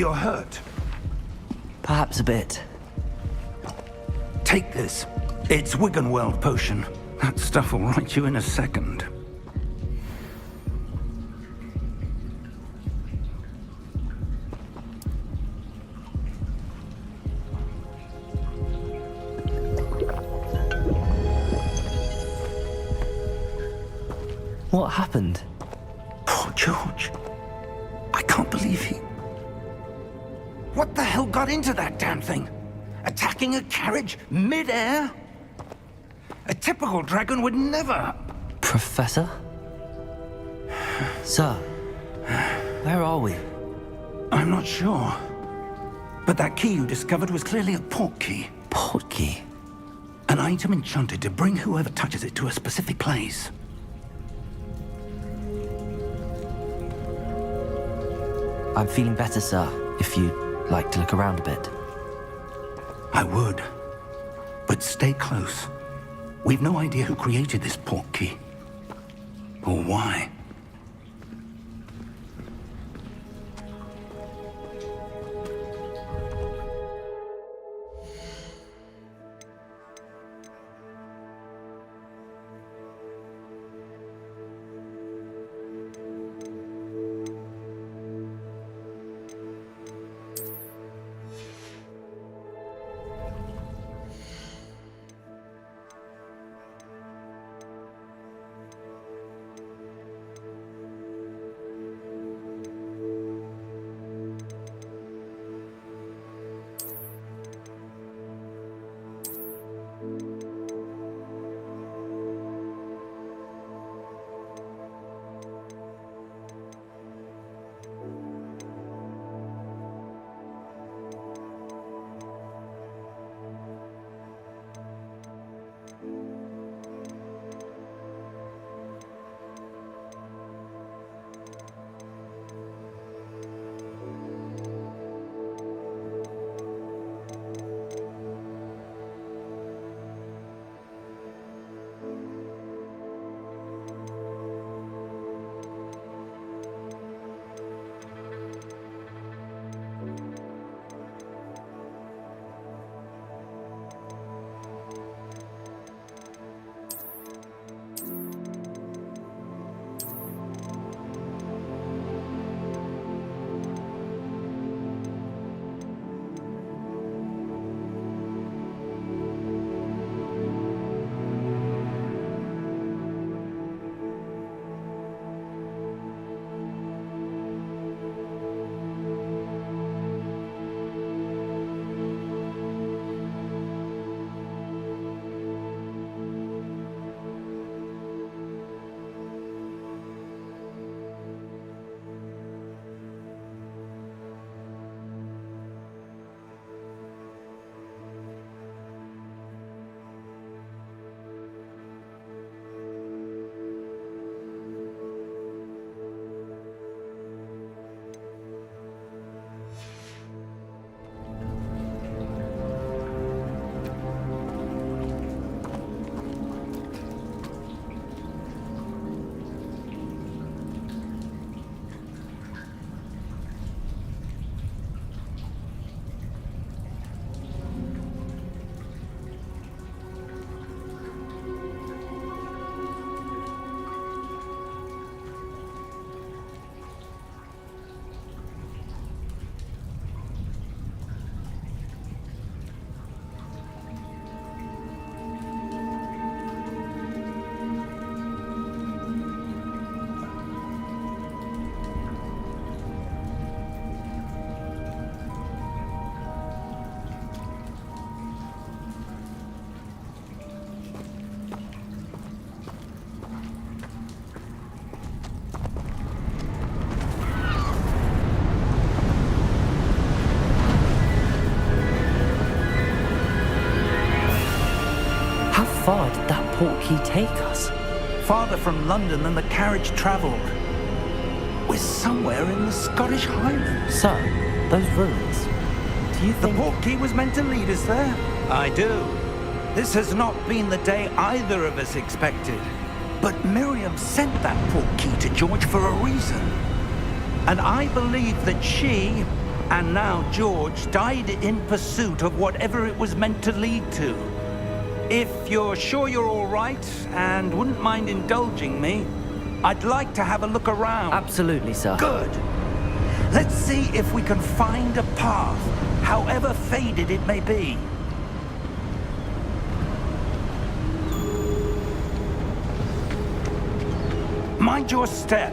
You're hurt. Perhaps a bit. Take this. It's Wiggenweld potion. That stuff will right you in a second. What happened? Poor George. I can't believe he... What the hell got into that damn thing? Attacking a carriage mid-air? A typical dragon would never... Professor? Sir, where are we? I'm not sure. But that key you discovered was clearly a port key. Port key? An item enchanted to bring whoever touches it to a specific place. I'm feeling better, sir, if you'd like to look around a bit. I would. But stay close. We've no idea who created this port key. Or why. far did that port key take us? Farther from London than the carriage travelled. We're somewhere in the Scottish Highlands. So, those ruins, do you think... The port key was meant to lead us there? I do. This has not been the day either of us expected. But Miriam sent that port key to George for a reason. And I believe that she, And now George died in pursuit of whatever it was meant to lead to. If you're sure you're all right and wouldn't mind indulging me, I'd like to have a look around. Absolutely, sir. Good. Let's see if we can find a path, however faded it may be. Mind your step.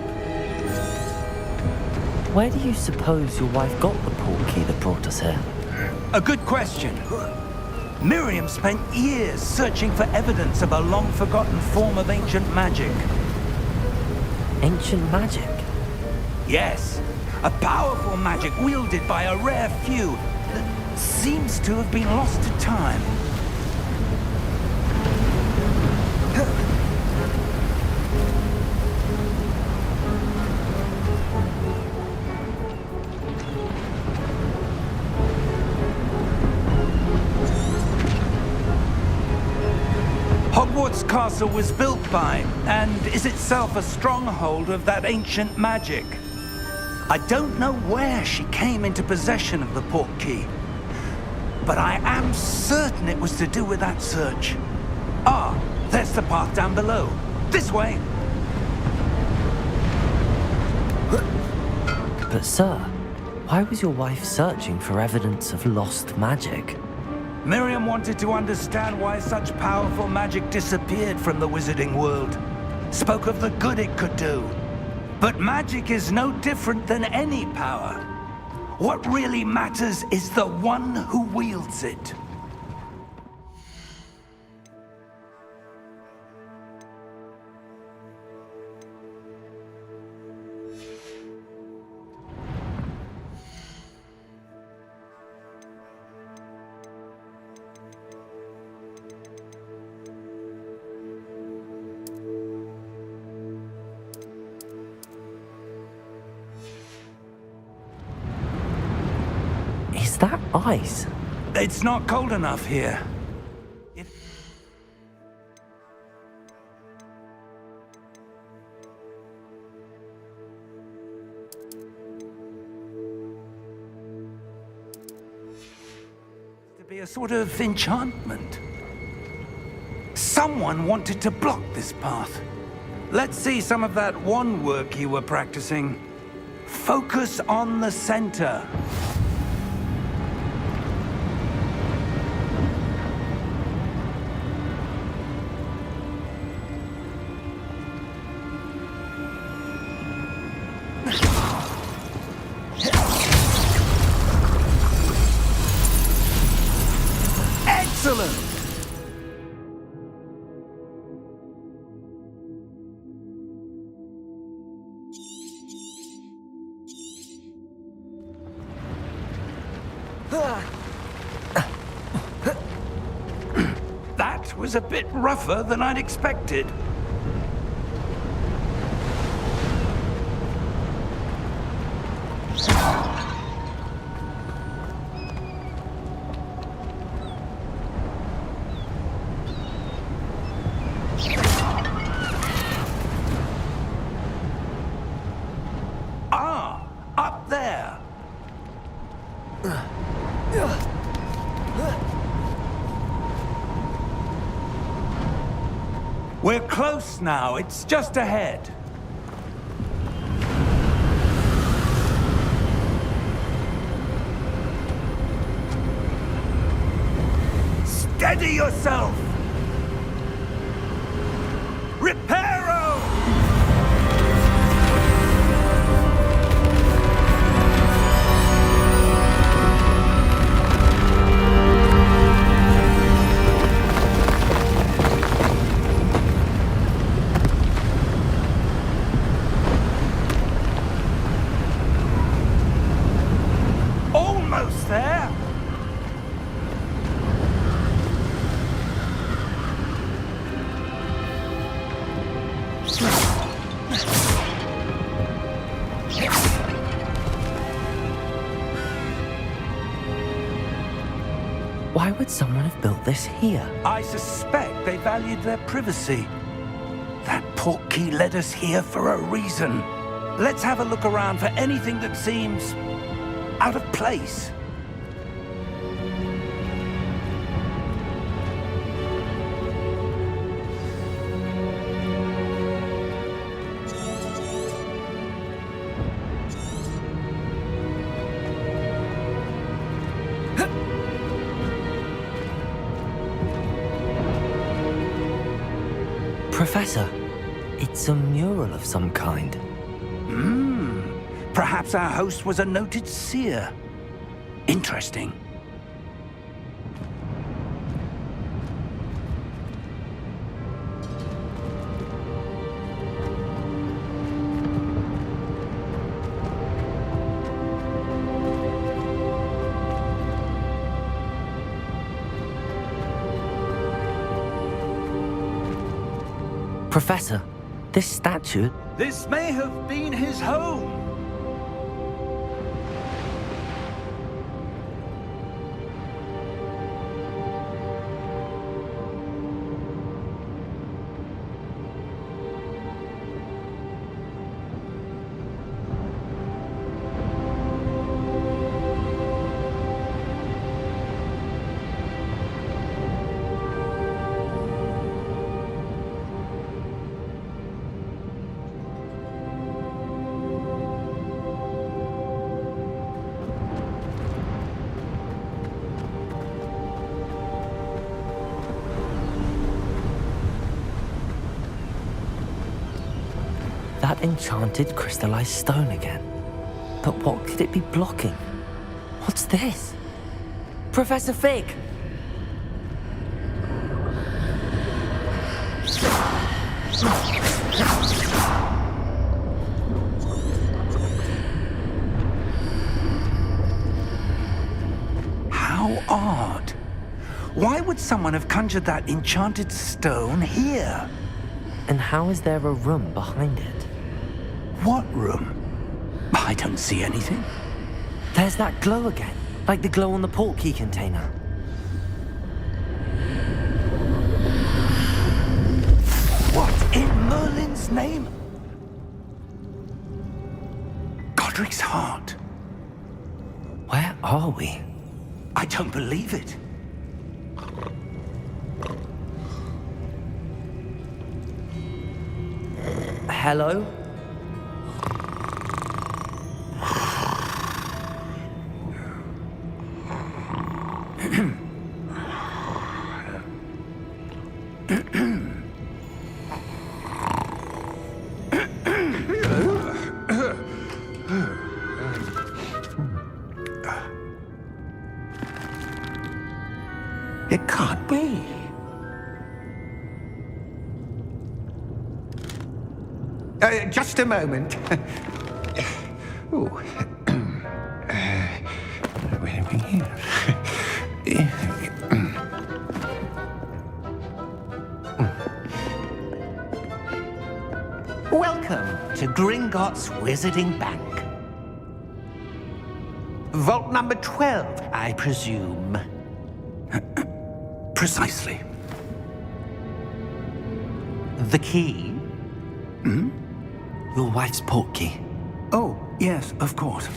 Where do you suppose your wife got the portkey that brought us here? A good question. Miriam spent years searching for evidence of a long-forgotten form of ancient magic. Ancient magic? Yes, a powerful magic wielded by a rare few that seems to have been lost to time. Hogwarts Castle was built by, and is itself a stronghold of that ancient magic. I don't know where she came into possession of the portkey, but I am certain it was to do with that search. Ah, there's the path down below. This way. But sir, why was your wife searching for evidence of lost magic? Miriam wanted to understand why such powerful magic disappeared from the wizarding world. Spoke of the good it could do. But magic is no different than any power. What really matters is the one who wields it. Is that ice? It's not cold enough here. To be a sort of enchantment. Someone wanted to block this path. Let's see some of that wand work you were practicing. Focus on the center. Excellent! That was a bit rougher than I'd expected. Ah, up there. We're close now. It's just ahead. Steady yourself! Reparo! Almost there! Why would someone have built this here? I suspect they valued their privacy. That portkey led us here for a reason. Let's have a look around for anything that seems out of place. Professor, it's a mural of some kind. Perhaps our host was a noted seer. Interesting. Professor, this statue... This may have been his home. That enchanted crystallized stone again. But what could it be blocking? What's this? Professor Fig! How odd. Why would someone have conjured that enchanted stone here? And how is there a room behind it? What room? I don't see anything. There's that glow again, like the glow on the portkey container. What in Merlin's name? Godric's heart. Where are we? I don't believe it. Hello? It can't be. Just a moment. Oh. Where are we here? Welcome to Gringotts Wizarding Bank. Vault number 12, I presume. Precisely. The key? Your wife's portkey. Oh, yes, of course.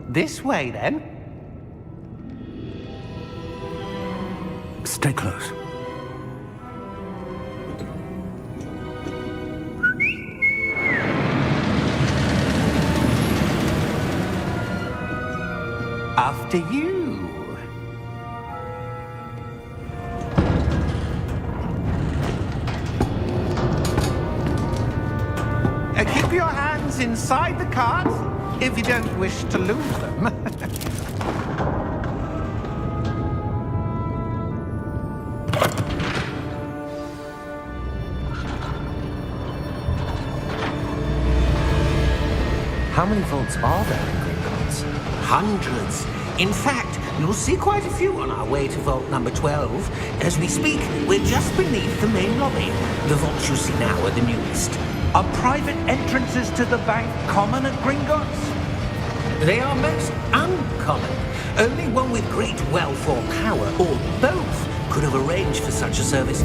This way, then. Stay close. After you. Keep your hands inside the cards if you don't wish to lose them. How many vaults are there in Gringotts? Hundreds. In fact, you'll see quite a few on our way to vault number 12. As we speak, we're just beneath the main lobby. The vaults you see now are the newest. Are private entrances to the bank common at Gringotts? They are most uncommon. Only one with great wealth or power, or both, could have arranged for such a service.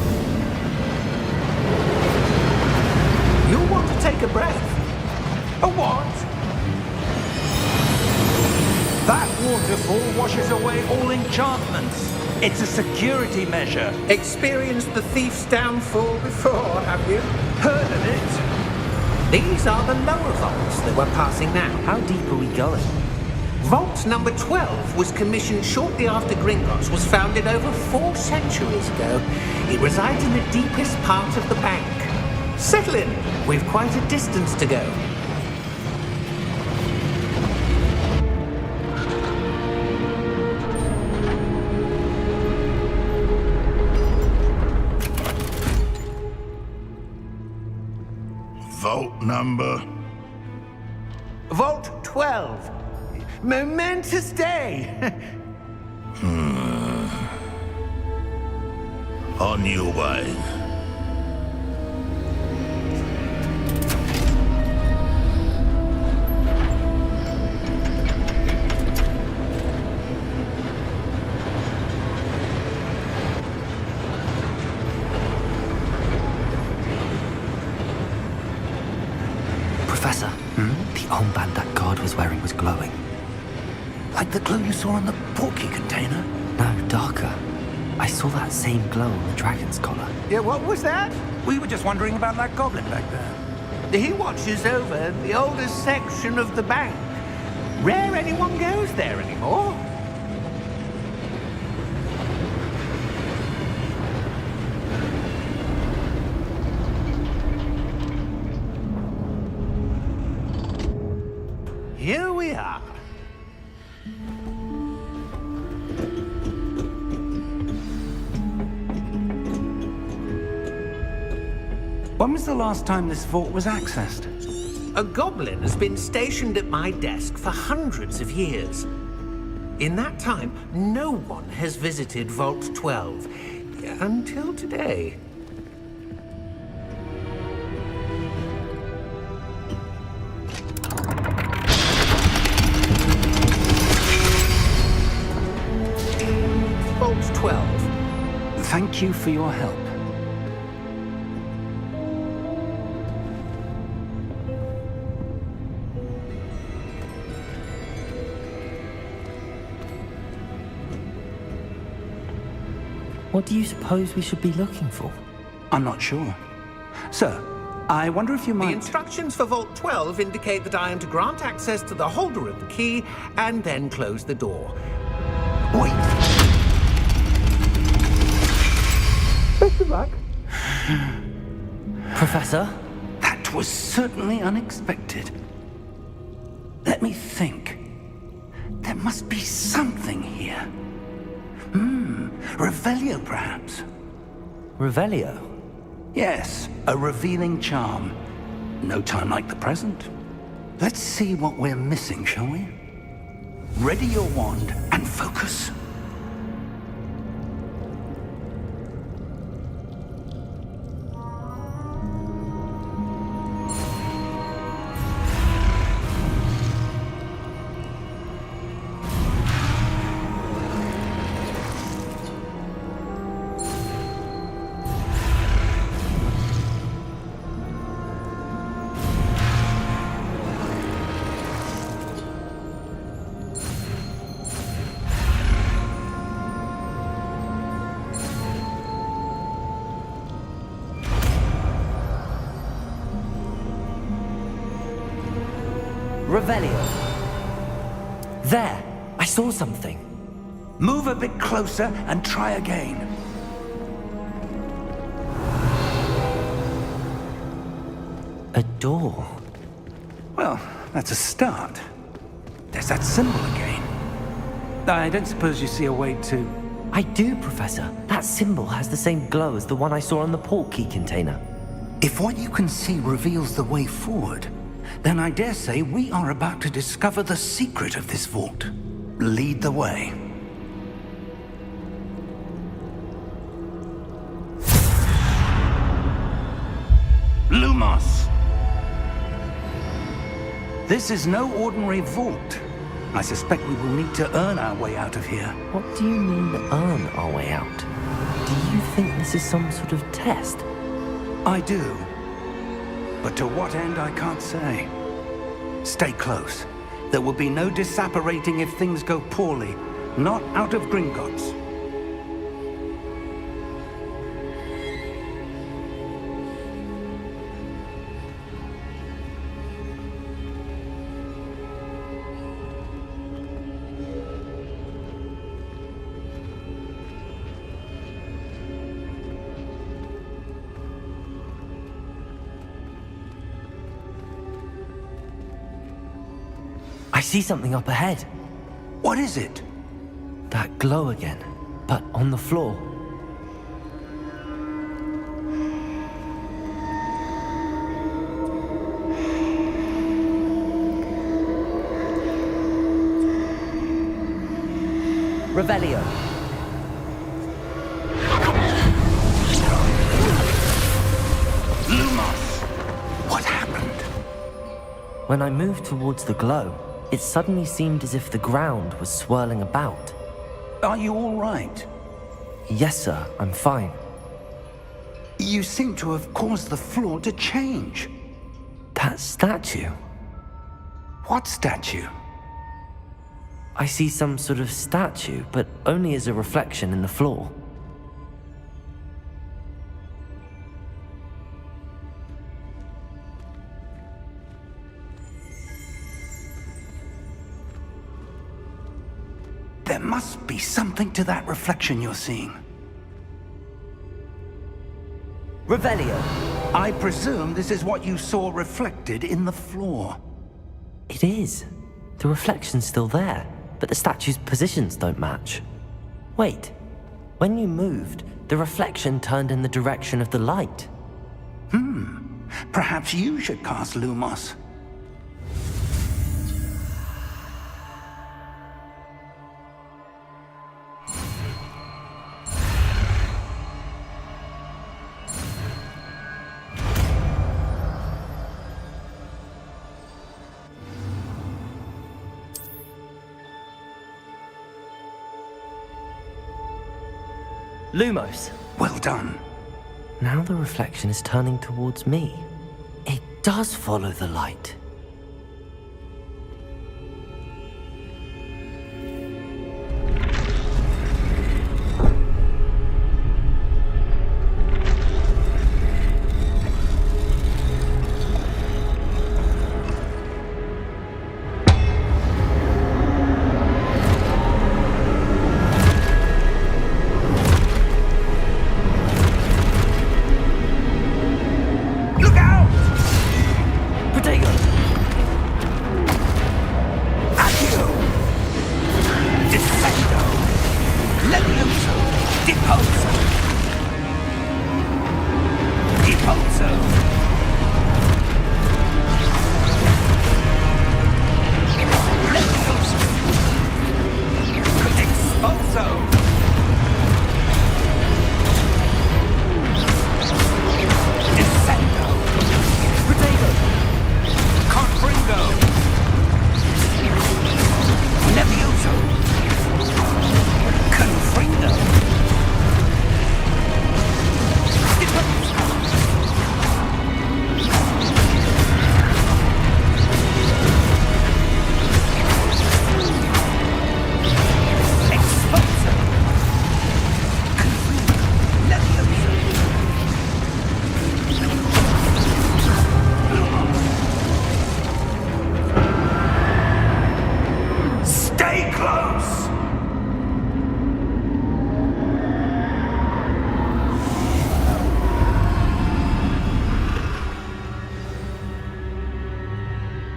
You'll want to take a breath. A what? That waterfall washes away all enchantments. It's a security measure. Experienced the thief's downfall before, have you? Heard of it? These are the lower vaults that we're passing now. How deep are we going? Vault number 12 was commissioned shortly after Gringotts was founded over 4 centuries ago. It resides in the deepest part of the bank. Settle in. We've quite a distance to go. Vault number? Vault 12. Momentous day. On your way. Professor, the armband that guard was wearing was glowing. Like the glow you saw on the portkey container? No, darker. I saw that same glow on the dragon's collar. Yeah, what was that? We were just wondering about that goblin back there. He watches over the oldest section of the bank. Rare anyone goes there anymore. Here we are. When was the last time this vault was accessed? A goblin has been stationed at my desk for hundreds of years. In that time, no one has visited Vault 12 until today. Vault 12. Thank you for your help. What do you suppose we should be looking for? I'm not sure. Sir, I wonder if you The might... instructions for Vault 12 indicate that I am to grant access to the holder of the key and then close the door. Wait. Best of luck. Professor? That was certainly unexpected. Let me think. There must be something here. Revelio, perhaps? Revelio? Yes, a revealing charm. No time like the present. Let's see what we're missing, shall we? Ready your wand and focus. Revelio. There! I saw something. Move a bit closer and try again. A door. Well, that's a start. There's that symbol again. I don't suppose you see a way to... I do, Professor. That symbol has the same glow as the one I saw on the portkey container. If what you can see reveals the way forward, then I dare say we are about to discover the secret of this vault. Lead the way. Lumos! This is no ordinary vault. I suspect we will need to earn our way out of here. What do you mean, earn our way out? Do you think this is some sort of test? I do. But to what end, I can't say. Stay close. There will be no disapparating if things go poorly. Not out of Gringotts. I see something up ahead. What is it? That glow again, but on the floor. Revelio. Lumos! What happened? When I moved towards the glow, it suddenly seemed as if the ground was swirling about. Are you all right? Yes, sir, I'm fine. You seem to have caused the floor to change. That statue? What statue? I see some sort of statue, but only as a reflection in the floor. There must be something to that reflection you're seeing. Revelio. I presume this is what you saw reflected in the floor. It is. The reflection's still there, but the statue's positions don't match. Wait. When you moved, the reflection turned in the direction of the light. Perhaps you should cast Lumos. Lumos. Well done. Now the reflection is turning towards me. It does follow the light.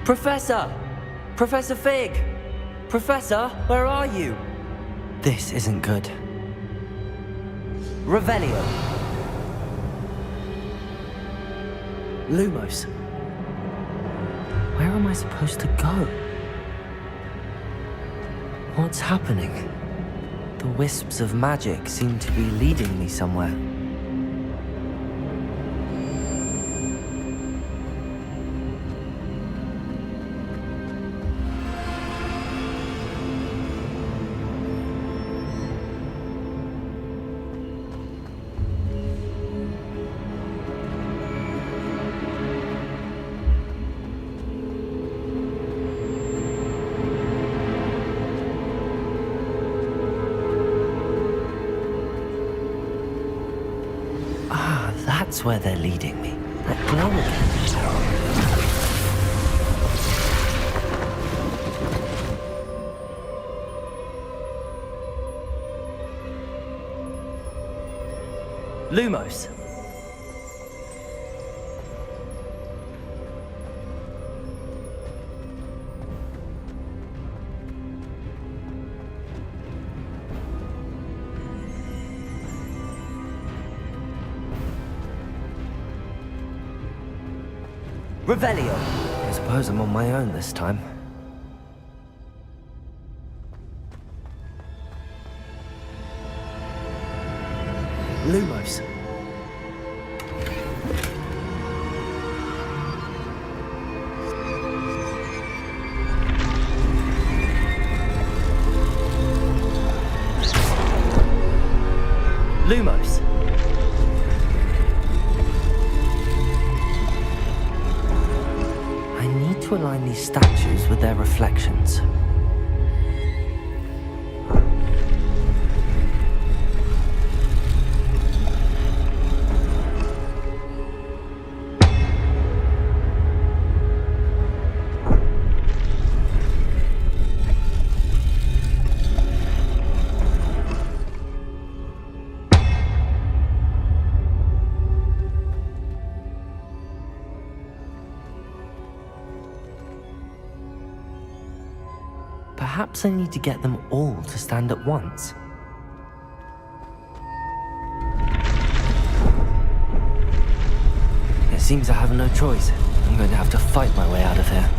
Professor! Professor Fig! Professor, where are you? This isn't good. Revelio. Lumos. Where am I supposed to go? What's happening? The wisps of magic seem to be leading me somewhere. That's where they're leading me. That glow again. Lumos. Revelio. I suppose I'm on my own this time. Lumos. Lumos. I need to align these statues with their reflections. Perhaps I need to get them all to stand at once. It seems I have no choice. I'm going to have to fight my way out of here.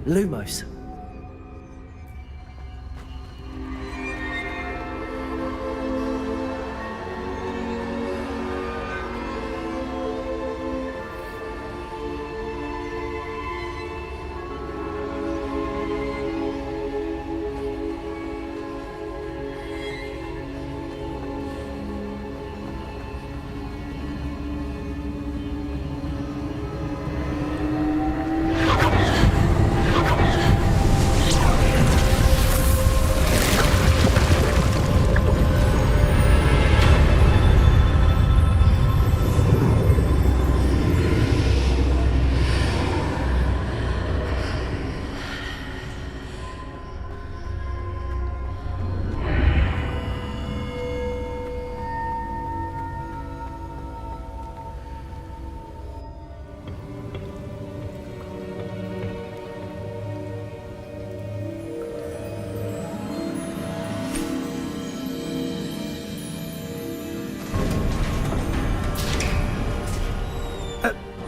Lumos.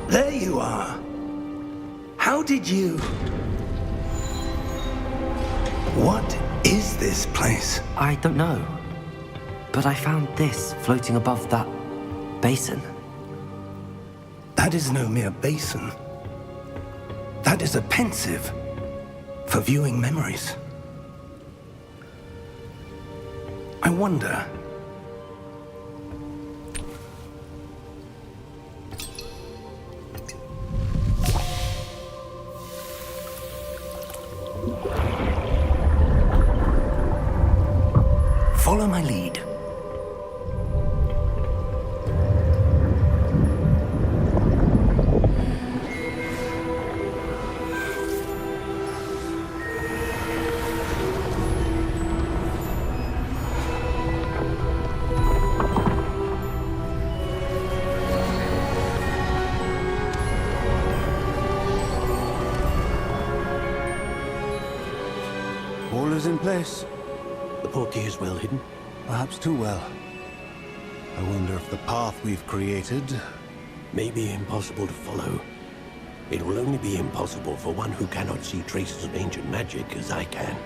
There you are. How did you... What is this place? I don't know. But I found this floating above that basin. That is no mere basin. That is a pensive for viewing memories. I wonder... Follow my lead. All is in place. The portkey is well hidden. Perhaps too well. I wonder if the path we've created... May be impossible to follow. It will only be impossible for one who cannot see traces of ancient magic as I can.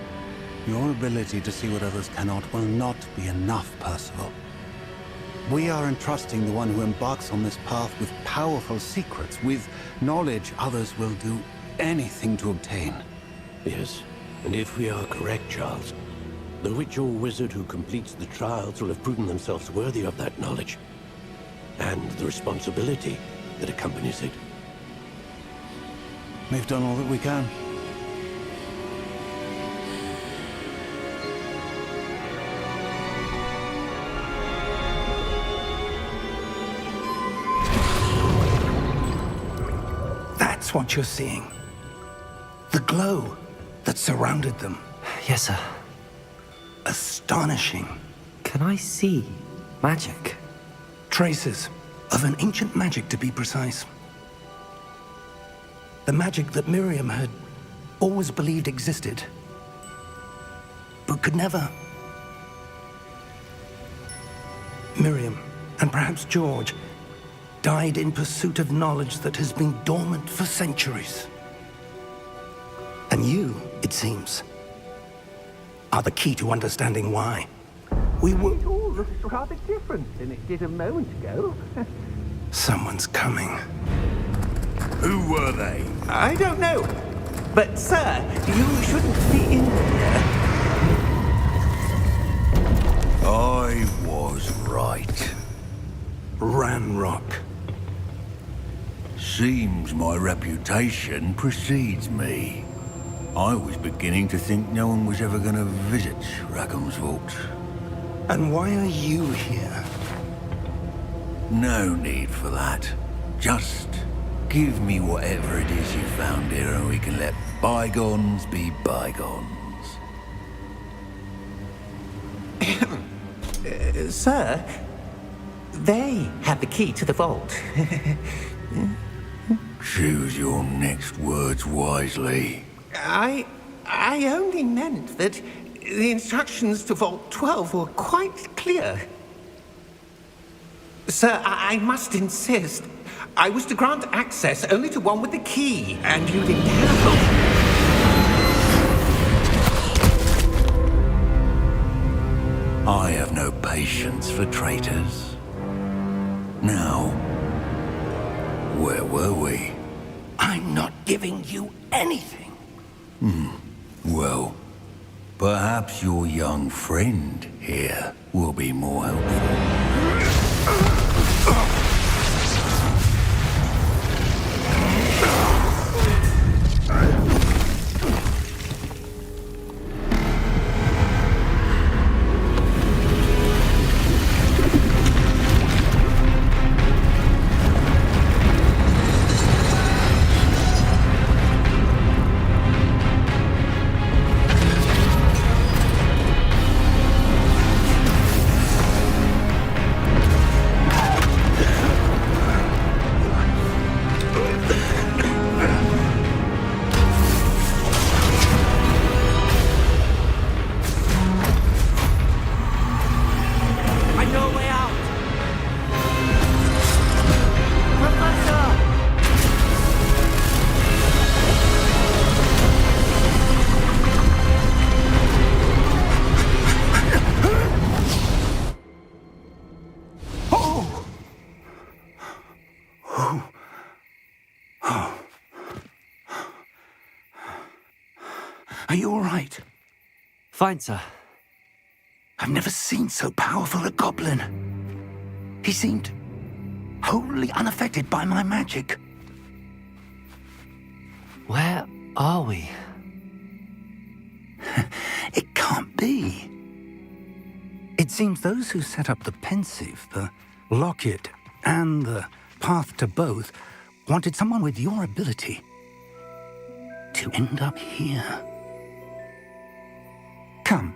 Your ability to see what others cannot will not be enough, Percival. We are entrusting the one who embarks on this path with powerful secrets, with knowledge others will do anything to obtain. Yes, and if we are correct, Charles, the witch or wizard who completes the trials will have proven themselves worthy of that knowledge, and the responsibility that accompanies it. We've done all that we can. That's what you're seeing. The glow that surrounded them. Yes, sir. Astonishing. Can I see magic? Traces of an ancient magic, to be precise. The magic that Miriam had always believed existed, but could never. Miriam, and perhaps George, died in pursuit of knowledge that has been dormant for centuries. And you, it seems, are the key to understanding why. We were... It all looks rather different than it did a moment ago. Someone's coming. Who were they? I don't know. But, sir, you shouldn't be in here. I was right. Ranrock. Seems my reputation precedes me. I was beginning to think no one was ever going to visit Rackham's vault. And why are you here? No need for that. Just give me whatever it is you found here and we can let bygones be bygones. Sir, they have the key to the vault. Choose your next words wisely. I only meant that the instructions to Vault 12 were quite clear. Sir, I must insist. I was to grant access only to one with the key, and you didn't have them. I have no patience for traitors. Now, where were we? I'm not giving you anything. Well, perhaps your young friend here will be more helpful. Are you all right? Fine, sir. I've never seen so powerful a goblin. He seemed wholly unaffected by my magic. Where are we? It can't be. It seems those who set up the pensive, the locket, and the path to both wanted someone with your ability to end up here. Come.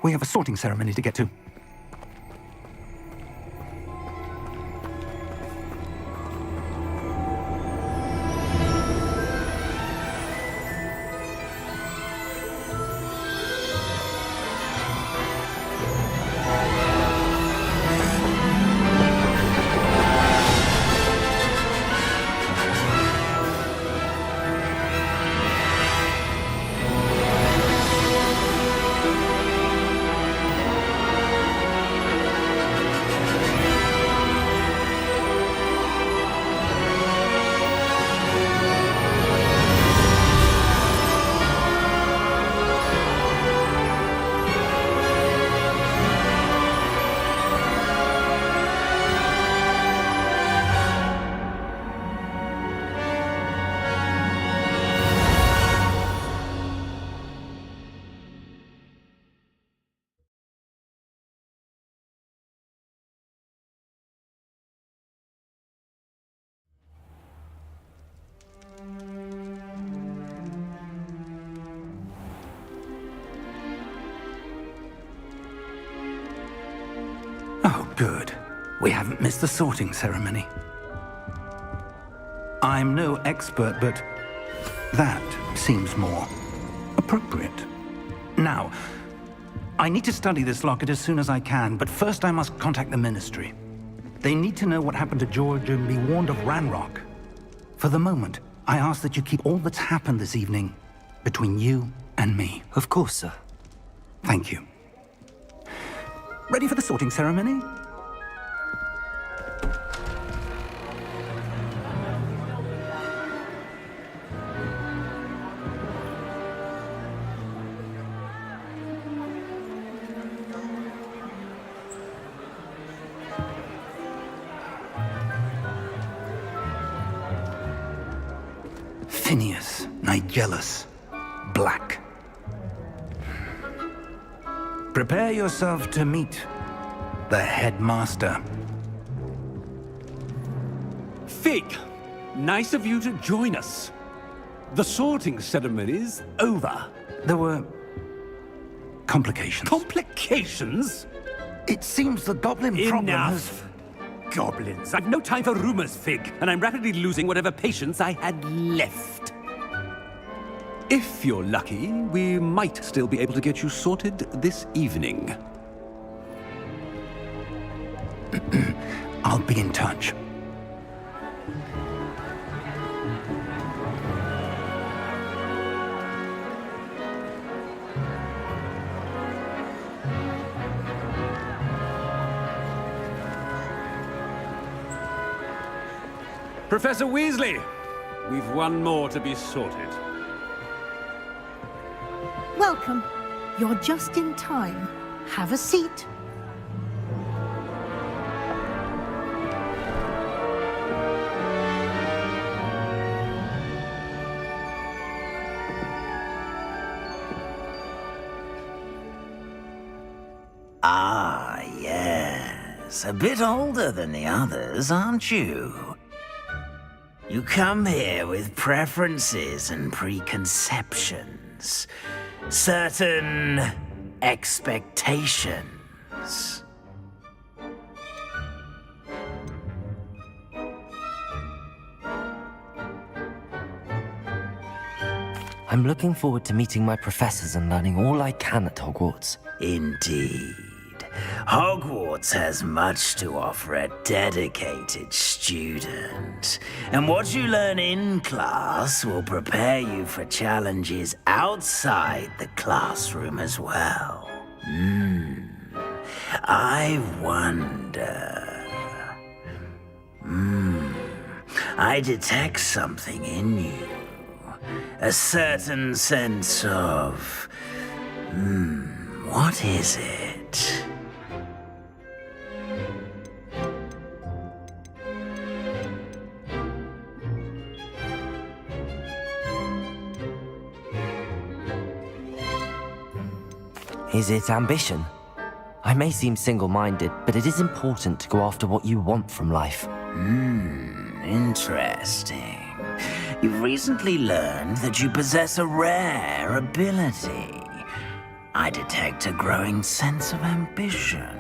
We have a sorting ceremony to get to. Oh, good. We haven't missed the sorting ceremony. I'm no expert, but that seems more appropriate. Now, I need to study this locket as soon as I can, but first I must contact the Ministry. They need to know what happened to George and be warned of Ranrock. For the moment, I ask that you keep all that's happened this evening between you and me. Of course, sir. Thank you. Ready for the sorting ceremony? Phineas Nigellus Black. Prepare yourself to meet the headmaster. Fig, nice of you to join us. The sorting ceremony's over. There were complications. Complications? It seems the goblin problem has... Enough. Goblins. I've no time for rumors, Fig, and I'm rapidly losing whatever patience I had left. If you're lucky, we might still be able to get you sorted this evening. I'll be in touch. Professor Weasley, we've one more to be sorted. Welcome. You're just in time. Have a seat. Ah, yes. A bit older than the others, aren't you? You come here with preferences and preconceptions. Certain expectations. I'm looking forward to meeting my professors and learning all I can at Hogwarts. Indeed. Hogwarts has much to offer a dedicated student. And what you learn in class will prepare you for challenges outside the classroom as well. I wonder... I detect something in you. A certain sense of... what is it? Is it ambition? I may seem single-minded, but it is important to go after what you want from life. Interesting. You've recently learned that you possess a rare ability. I detect a growing sense of ambition,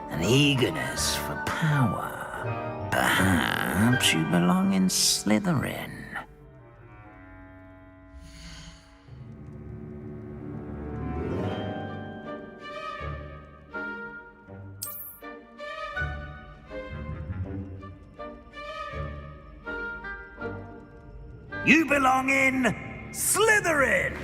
an eagerness for power. Perhaps you belong in Slytherin. You belong in Slytherin!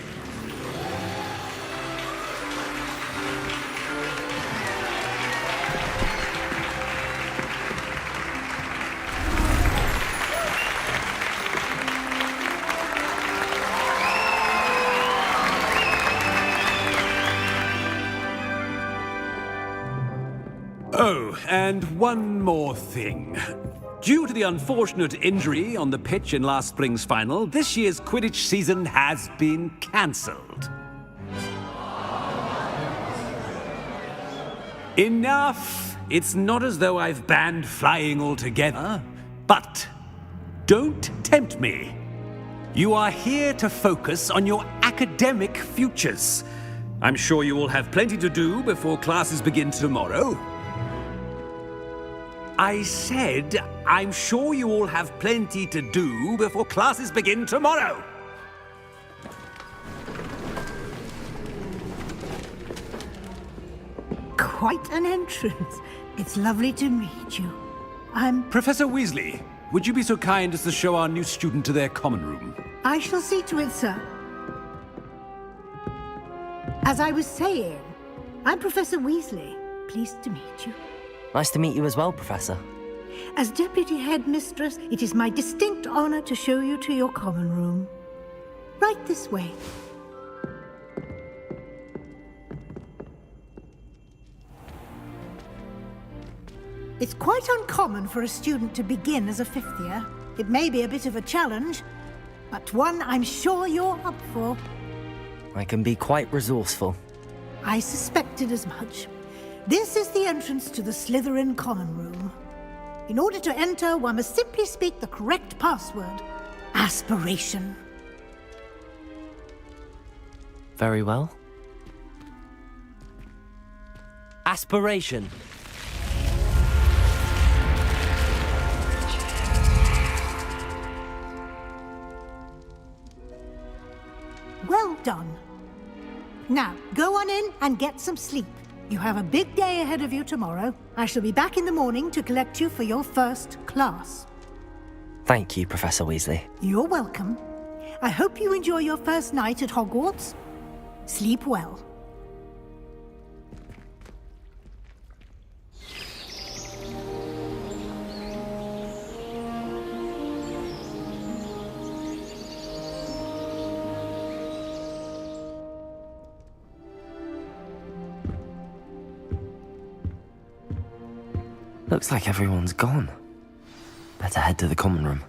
Oh, and one more thing. Due to the unfortunate injury on the pitch in last spring's final, this year's Quidditch season has been cancelled. Enough! It's not as though I've banned flying altogether, but don't tempt me. You are here to focus on your academic futures. I'm sure you all have plenty to do before classes begin tomorrow. I said, I'm sure you all have plenty to do before classes begin tomorrow. Quite an entrance. It's lovely to meet you. Professor Weasley, would you be so kind as to show our new student to their common room? I shall see to it, sir. As I was saying, I'm Professor Weasley. Pleased to meet you. Nice to meet you as well, Professor. As Deputy Headmistress, it is my distinct honor to show you to your common room. Right this way. It's quite uncommon for a student to begin as a fifth year. It may be a bit of a challenge, but one I'm sure you're up for. I can be quite resourceful. I suspected as much. This is the entrance to the Slytherin common room. In order to enter, one must simply speak the correct password. Aspiration. Very well. Aspiration. Well done. Now, go on in and get some sleep. You have a big day ahead of you tomorrow. I shall be back in the morning to collect you for your first class. Thank you, Professor Weasley. You're welcome. I hope you enjoy your first night at Hogwarts. Sleep well. Looks like everyone's gone. Better head to the common room.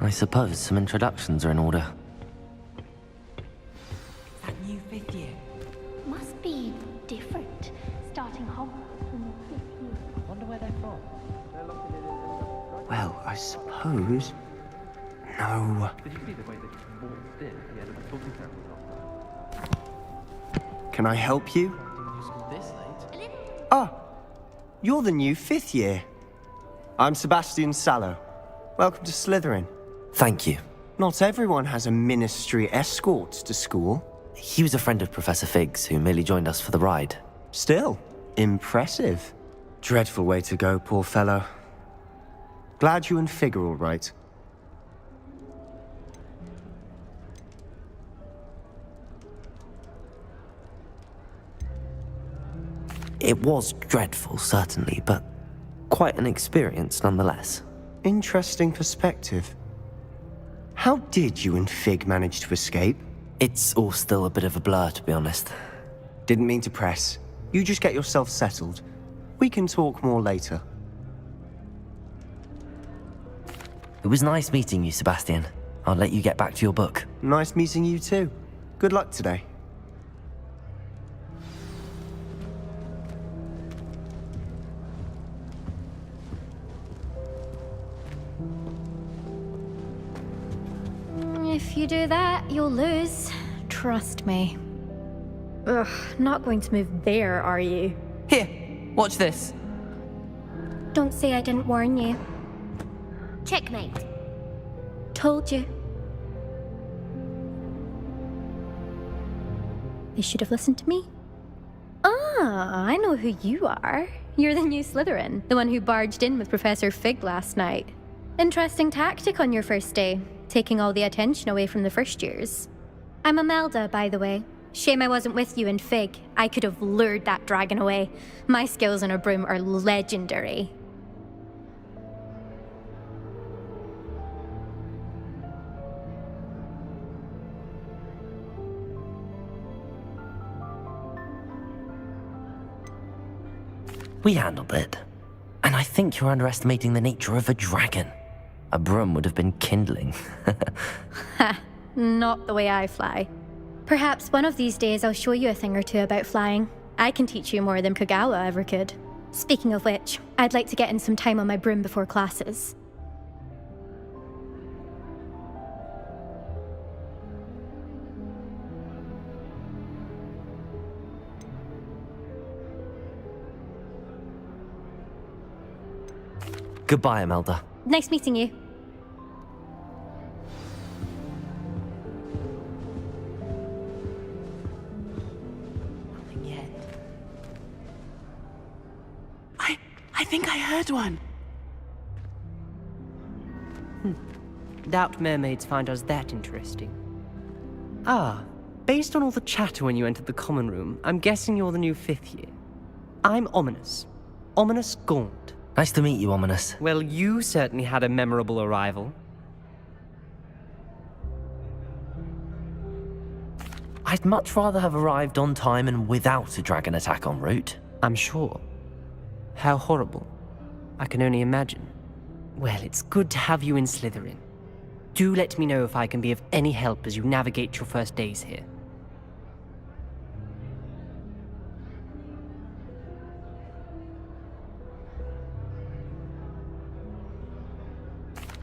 I suppose some introductions are in order. That new 5th year. Must be different, starting Hogwarts in the 5th year. Wonder where they're from. Well, I suppose... No. Did you see the way they just waltzed in? Yeah, the talking therapist. Can I help you? This late? Ah, you're the new 5th year. I'm Sebastian Sallow. Welcome to Slytherin. Thank you. Not everyone has a ministry escort to school. He was a friend of Professor Fig's who merely joined us for the ride. Still, impressive. Dreadful way to go, poor fellow. Glad you and Fig are all right. It was dreadful, certainly, but quite an experience nonetheless. Interesting perspective. How did you and Fig manage to escape? It's all still a bit of a blur, to be honest. Didn't mean to press. You just get yourself settled. We can talk more later. It was nice meeting you, Sebastian. I'll let you get back to your book. Nice meeting you too. Good luck today. If you do that, you'll lose. Trust me. Ugh, not going to move there, are you? Here, watch this. Don't say I didn't warn you. Checkmate. Told you. They should have listened to me. Ah, I know who you are. You're the new Slytherin, the one who barged in with Professor Fig last night. Interesting tactic on your first day, taking all the attention away from the first years. I'm Imelda, by the way. Shame I wasn't with you and Fig. I could have lured that dragon away. My skills on a broom are legendary. We handled it. And I think you're underestimating the nature of a dragon. A broom would have been kindling. Ha, not the way I fly. Perhaps one of these days I'll show you a thing or two about flying. I can teach you more than Kagawa ever could. Speaking of which, I'd like to get in some time on my broom before classes. Goodbye, Imelda. Nice meeting you. Nothing yet. I think I heard one. Doubt mermaids find us that interesting. Ah, based on all the chatter when you entered the common room, I'm guessing you're the new 5th year. I'm Ominous. Ominous Gaunt. Nice to meet you, Ominous. Well, you certainly had a memorable arrival. I'd much rather have arrived on time and without a dragon attack en route. I'm sure. How horrible. I can only imagine. Well, it's good to have you in Slytherin. Do let me know if I can be of any help as you navigate your first days here.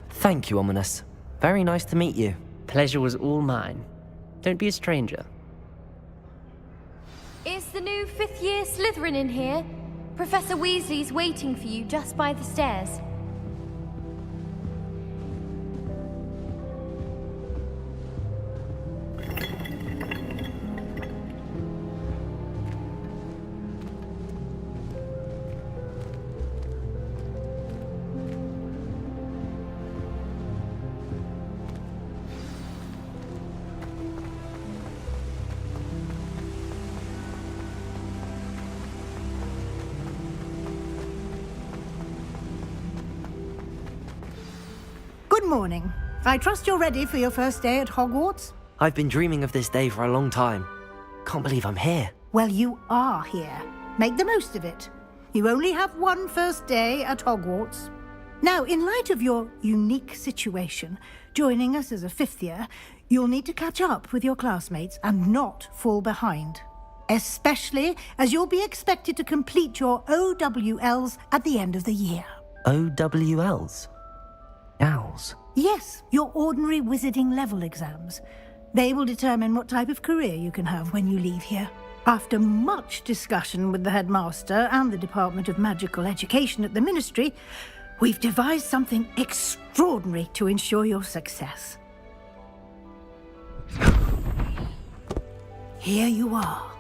Thank you, Ominous. Very nice to meet you. Pleasure was all mine. Don't be a stranger. Is the new 5th year Slytherin in here? Professor Weasley's waiting for you just by the stairs. Good morning. I trust you're ready for your first day at Hogwarts? I've been dreaming of this day for a long time. Can't believe I'm here. Well, you are here. Make the most of it. You only have one first day at Hogwarts. Now, in light of your unique situation, joining us as a fifth year, you'll need to catch up with your classmates and not fall behind. Especially as you'll be expected to complete your OWLs at the end of the year. OWLs? Owls? Yes, your ordinary wizarding level exams. They will determine what type of career you can have when you leave here. After much discussion with the headmaster and the Department of Magical Education at the Ministry, we've devised something extraordinary to ensure your success. Here you are.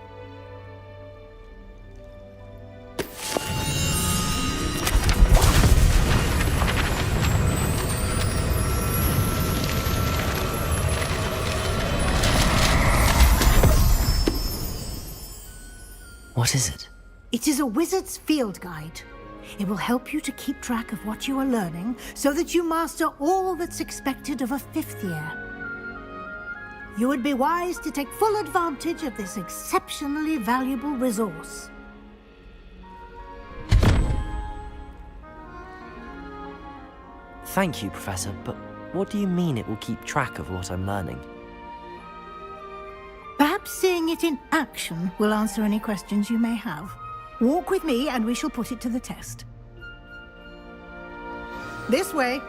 What is it? It is a wizard's field guide. It will help you to keep track of what you are learning so that you master all that's expected of a fifth year. You would be wise to take full advantage of this exceptionally valuable resource. Thank you, Professor, but what do you mean it will keep track of what I'm learning? Perhaps seeing it in action will answer any questions you may have. Walk with me and we shall put it to the test. This way.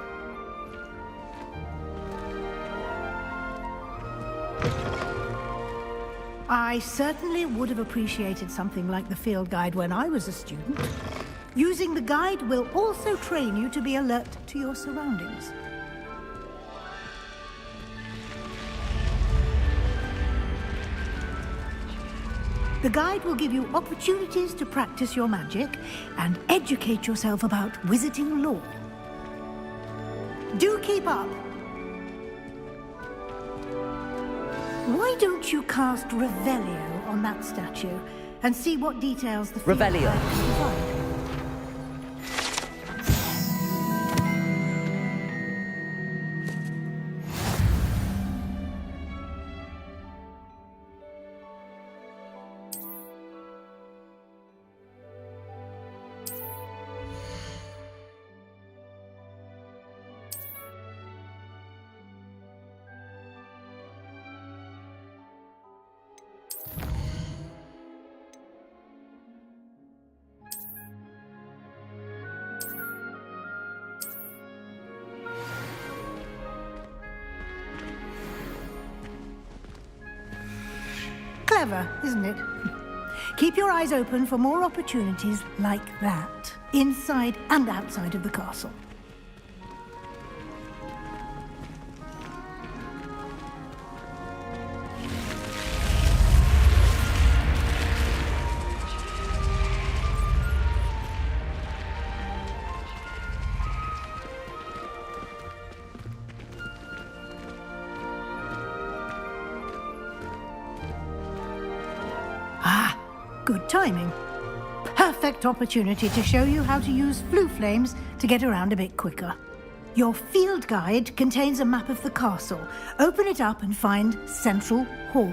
I certainly would have appreciated something like the field guide when I was a student. Using the guide will also train you to be alert to your surroundings. The guide will give you opportunities to practice your magic and educate yourself about wizarding lore. Do keep up! Why don't you cast Revelio on that statue and see what details the field Revelio. guide can provide? Clever, isn't it? Keep your eyes open for more opportunities like that, inside and outside of the castle. Good timing. Perfect opportunity to show you how to use flue flames to get around a bit quicker. Your field guide contains a map of the castle. Open it up and find Central Hall.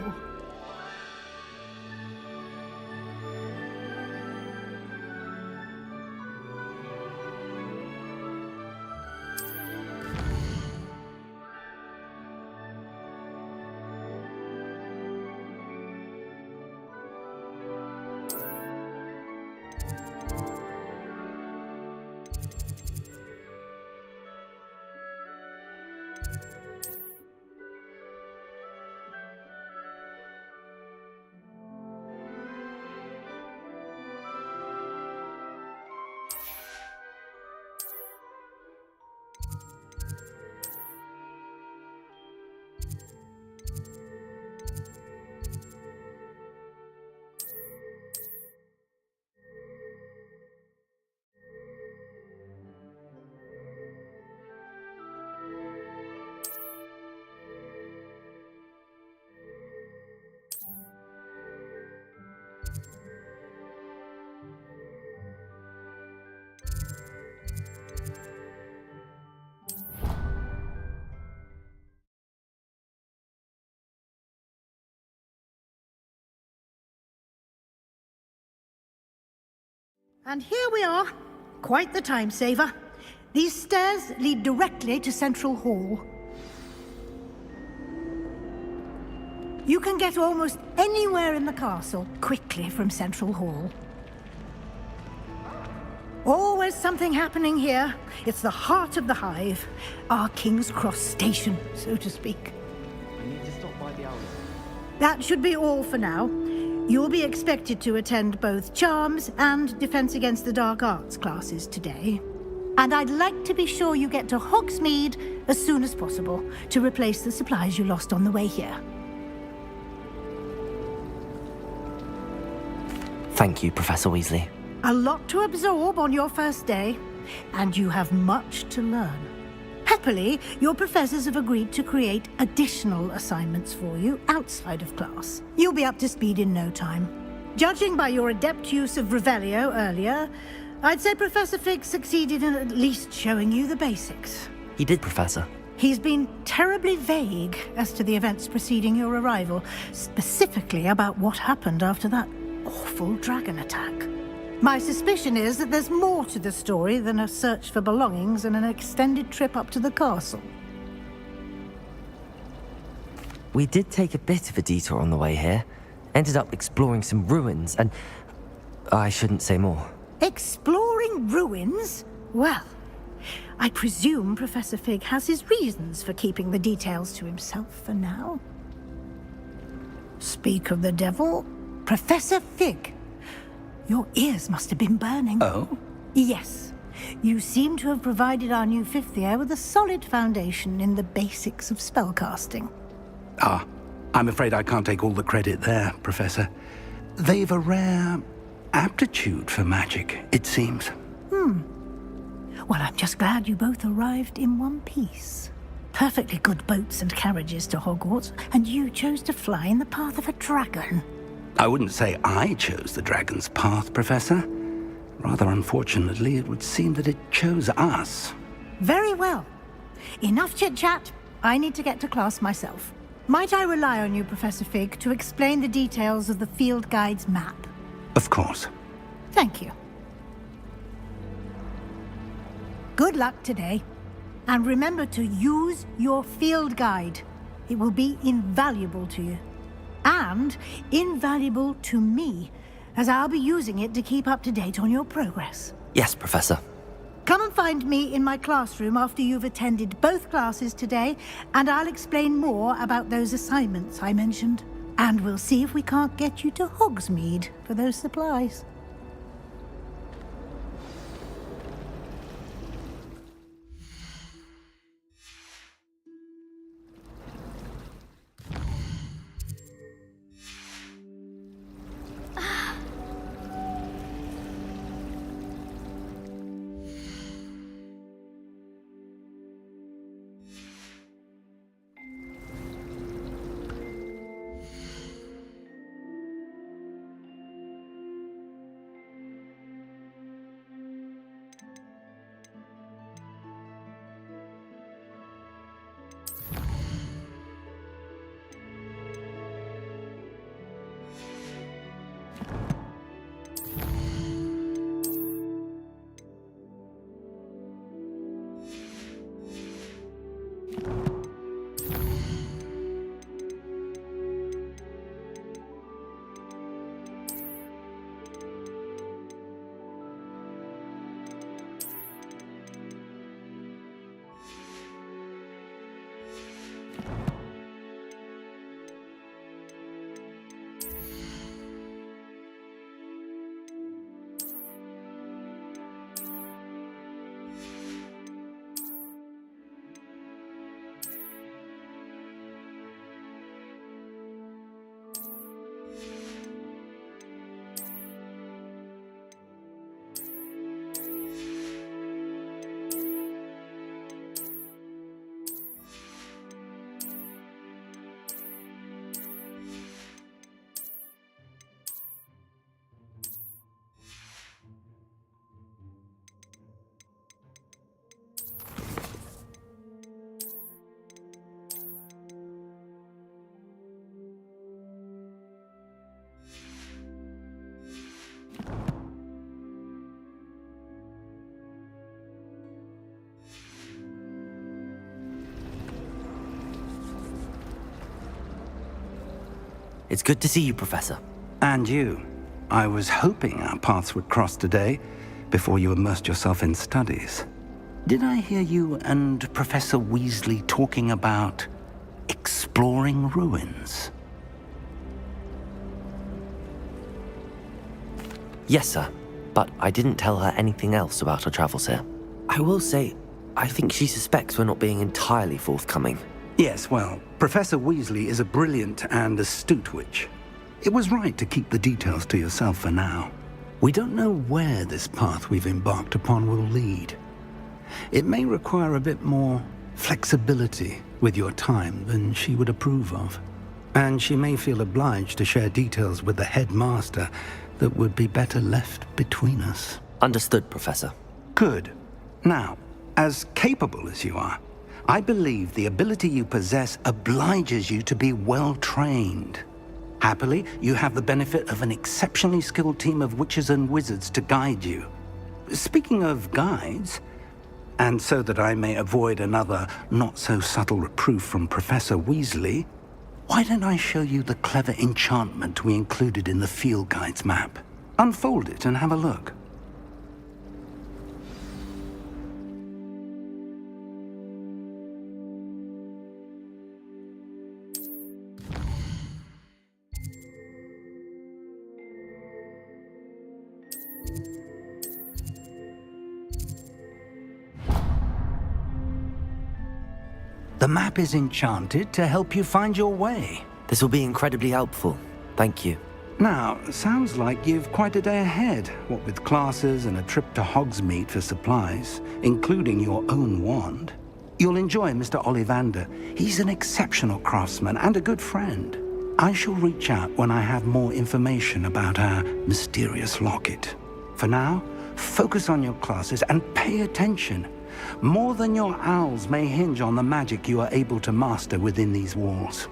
And here we are. Quite the time saver. These stairs lead directly to Central Hall. You can get almost anywhere in the castle quickly from Central Hall. Always something happening here. It's the heart of the Hive. Our King's Cross station, so to speak. I need to stop by the owl. That should be all for now. You'll be expected to attend both Charms and Defense Against the Dark Arts classes today. And I'd like to be sure you get to Hogsmeade as soon as possible to replace the supplies you lost on the way here. Thank you, Professor Weasley. A lot to absorb on your first day, and you have much to learn. Happily, your professors have agreed to create additional assignments for you outside of class. You'll be up to speed in no time. Judging by your adept use of Revelio earlier, I'd say Professor Fig succeeded in at least showing you the basics. He did, Professor. He's been terribly vague as to the events preceding your arrival, specifically about what happened after that awful dragon attack. My suspicion is that there's more to the story than a search for belongings and an extended trip up to the castle. We did take a bit of a detour on the way here. Ended up exploring some ruins and... I shouldn't say more. Exploring ruins? Well, I presume Professor Fig has his reasons for keeping the details to himself for now. Speak of the devil, Professor Fig. Your ears must have been burning. Oh? Yes. You seem to have provided our new fifth year with a solid foundation in the basics of spellcasting. Ah, I'm afraid I can't take all the credit there, Professor. They've a rare aptitude for magic, it seems. Well, I'm just glad you both arrived in one piece. Perfectly good boats and carriages to Hogwarts, and you chose to fly in the path of a dragon. I wouldn't say I chose the dragon's path, Professor. Rather unfortunately, it would seem that it chose us. Very well. Enough chit-chat. I need to get to class myself. Might I rely on you, Professor Fig, to explain the details of the field guide's map? Of course. Thank you. Good luck today. And remember to use your field guide. It will be invaluable to you. And invaluable to me, as I'll be using it to keep up to date on your progress. Yes, Professor. Come and find me in my classroom after you've attended both classes today, and I'll explain more about those assignments I mentioned. And we'll see if we can't get you to Hogsmeade for those supplies. It's good to see you, Professor. And you. I was hoping our paths would cross today, before you immersed yourself in studies. Did I hear you and Professor Weasley talking about exploring ruins? Yes, sir. But I didn't tell her anything else about her travels here. I will say, I think she suspects we're not being entirely forthcoming. Yes, well, Professor Weasley is a brilliant and astute witch. It was right to keep the details to yourself for now. We don't know where this path we've embarked upon will lead. It may require a bit more flexibility with your time than she would approve of. And she may feel obliged to share details with the headmaster that would be better left between us. Understood, Professor. Good. Now, as capable as you are, I believe the ability you possess obliges you to be well-trained. Happily, you have the benefit of an exceptionally skilled team of witches and wizards to guide you. Speaking of guides, and so that I may avoid another not-so-subtle reproof from Professor Weasley, why don't I show you the clever enchantment we included in the field guide's map? Unfold it and have a look. The map is enchanted to help you find your way. This will be incredibly helpful. Thank you. Now, sounds like you've quite a day ahead, what with classes and a trip to Hogsmeade for supplies, including your own wand. You'll enjoy Mr. Ollivander. He's an exceptional craftsman and a good friend. I shall reach out when I have more information about our mysterious locket. For now, focus on your classes and pay attention. More than your owls may hinge on the magic you are able to master within these walls.